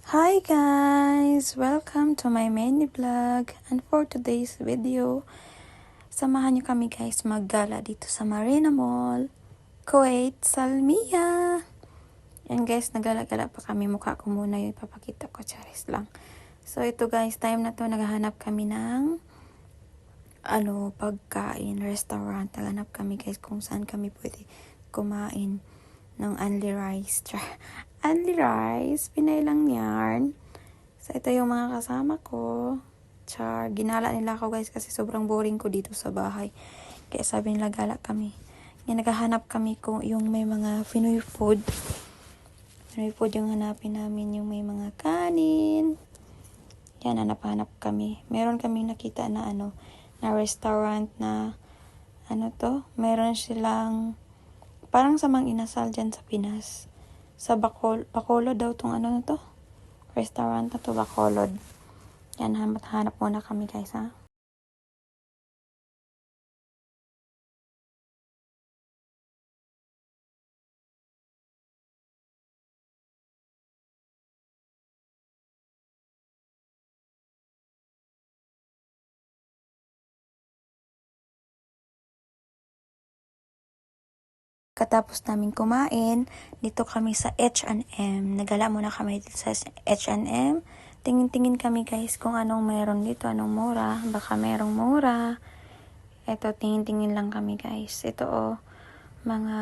Hi guys! Welcome to my mini vlog. And for today's video, samahan niyo kami guys maggala dito sa Marina Mall, Kuwait, Salmiya. Yan guys, nagala-gala pa kami. Mukha ko muna yung ipapakita ko. Charis lang. So ito guys, time na to naghahanap kami ng pagkain, restaurant. Naghahanap kami guys kung saan kami pwede kumain ng only rice. Only rice, Pinay lang yarn. So, ito yung mga kasama ko. Ginala nila ako guys kasi sobrang boring ko dito sa bahay. Kaya sabi nila gala kami. Ngayon, naghahanap kami kung yung may mga Pinoy food. Pinoy food yung hanapin namin, yung may mga kanin. Yan, hanap-hanap kami. Meron kaming nakita na na restaurant na meron silang parang samang inasal dyan sa Pinas. Sa Bacolod daw tong restaurant na to, Bacolod. Yan, hanap muna kami guys ha. Katapos namin kumain, dito kami sa H&M. Nagala muna kami dito sa H&M. Tingin-tingin kami guys kung anong meron dito, anong mura. Baka merong mura. Ito, tingin-tingin lang kami guys. Ito mga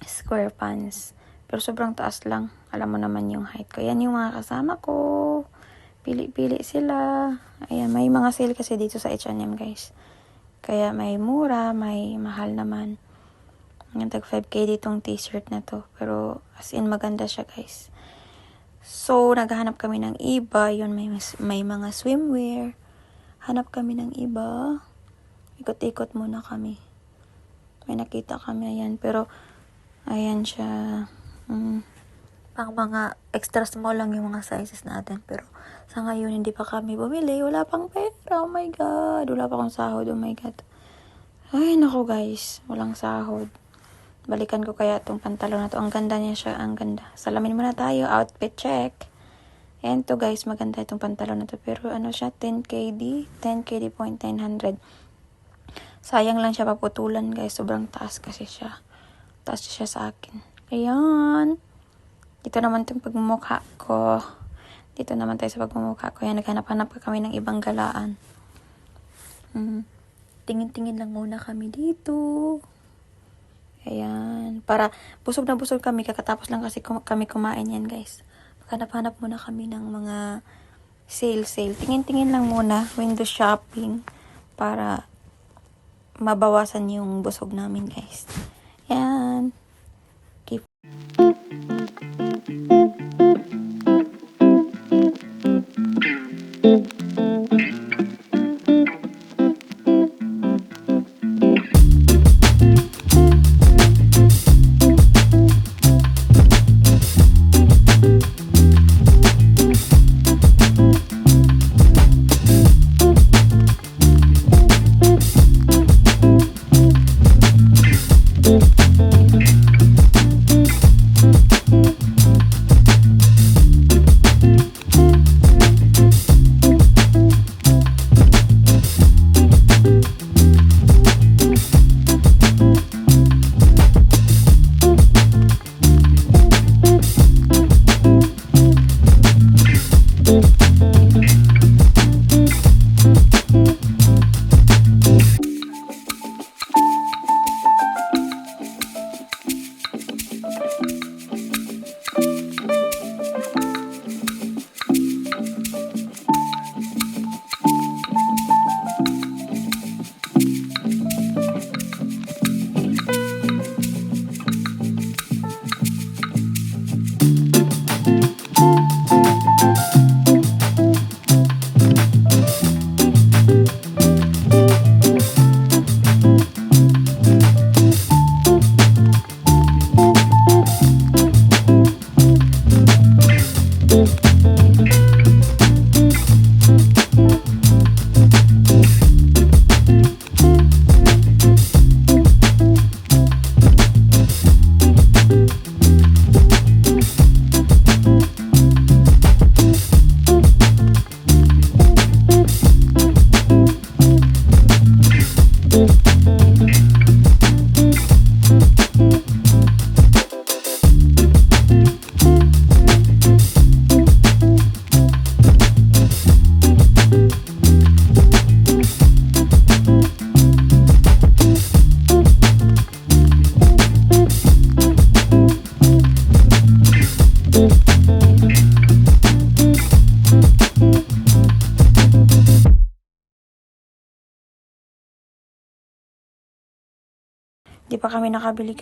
square pants. Pero sobrang taas lang. Alam mo naman yung height ko. Yan yung mga kasama ko. Pili-pili sila. Ayan, may mga sale kasi dito sa H&M guys. Kaya may mura, may mahal naman. Yung tag 5K ditong t-shirt na to. Pero as in maganda siya guys. So naghahanap kami ng iba. Yun may mga swimwear. Hanap kami ng iba. Ikot-ikot muna kami. May nakita kami ayan. Pero ayan siya. Pang mga extra small lang yung mga sizes natin. Pero sa ngayon hindi pa kami bumili. Wala pang pera. Oh my God. Wala pa akong sahod. Oh my God. Ay nako guys. Walang sahod. Balikan ko kaya itong pantalon na to. Ang ganda niya siya. Ang ganda. Salamin muna tayo. Outfit check. Ayan to guys. Maganda itong pantalon na to. Pero siya? 10KD. 10KD point 900. Sayang lang siya paputulan guys. Sobrang taas kasi siya. Taas siya sa akin. Ayan. Dito naman itong pagmumukha ko. Dito naman tayo sa pagmumukha ko. Ayan. Naghanap-hanap pa kami ng ibang galaan. Tingin-tingin lang muna kami dito. Ayan. Para busog na busog kami. Kakatapos lang kasi kami kumain yan guys. Hanap-hanap muna kami ng mga sale. Tingin-tingin lang muna. Window shopping. Para mabawasan yung busog namin guys. Ayan. Keep. Di pa kami nakabili.